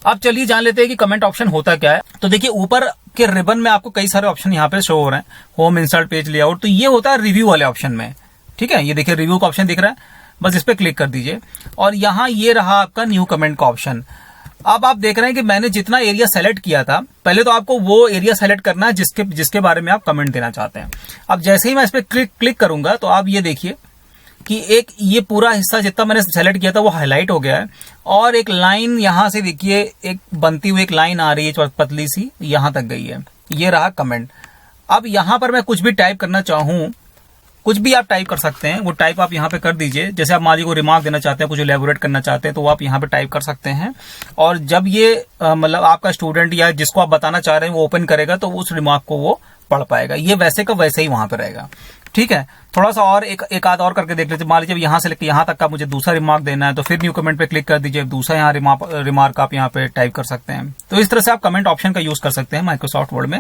अब चलिए जान लेते हैं कि कमेंट ऑप्शन होता क्या है। तो देखिए ऊपर के रिबन में आपको कई सारे ऑप्शन यहाँ पे शो हो रहे हैं, होम, इंसर्ट, पेज लेआउट। तो ये होता है रिव्यू वाले ऑप्शन में, ठीक है। ये देखिए रिव्यू का ऑप्शन दिख रहा है, बस इस पे क्लिक कर दीजिए और यहाँ ये रहा आपका न्यू कमेंट का ऑप्शन। अब आप देख रहे हैं कि मैंने जितना एरिया सेलेक्ट किया था, पहले तो आपको वो एरिया सेलेक्ट करना है जिसके बारे में आप कमेंट देना चाहते हैं। अब जैसे ही मैं इस पे क्लिक करूंगा तो आप ये देखिए कि एक ये पूरा हिस्सा जितना मैंने सेलेक्ट किया था वो हाईलाइट हो गया है और एक लाइन यहां से देखिए एक बनती हुई एक लाइन आ रही है पतली सी, यहां तक गई है। ये रहा कमेंट। अब यहां पर मैं कुछ भी टाइप करना चाहूं, कुछ भी आप टाइप कर सकते हैं, वो टाइप आप यहाँ पे कर दीजिए। जैसे आप माजी को रिमार्क देना चाहते हैं, कुछ इलेबोरेट करना चाहते हैं, तो वो आप यहाँ पे टाइप कर सकते हैं। और जब ये मतलब आपका स्टूडेंट या जिसको आप बताना चाह रहे हैं वो ओपन करेगा तो उस रिमार्क को वो पढ़ पाएगा। ये वैसे का वैसे ही वहां पे रहेगा, ठीक है। थोड़ा सा और एक आध और करके देख लीजिए। मान लीजिए यहां से लेकर यहां तक का मुझे दूसरा रिमार्क देना है, तो फिर न्यू कमेंट पे क्लिक कर दीजिए, दूसरा यहाँ रिमार्क आप यहाँ पे टाइप कर सकते हैं। तो इस तरह से आप कमेंट ऑप्शन का यूज कर सकते हैं माइक्रोसॉफ्ट वर्ड में।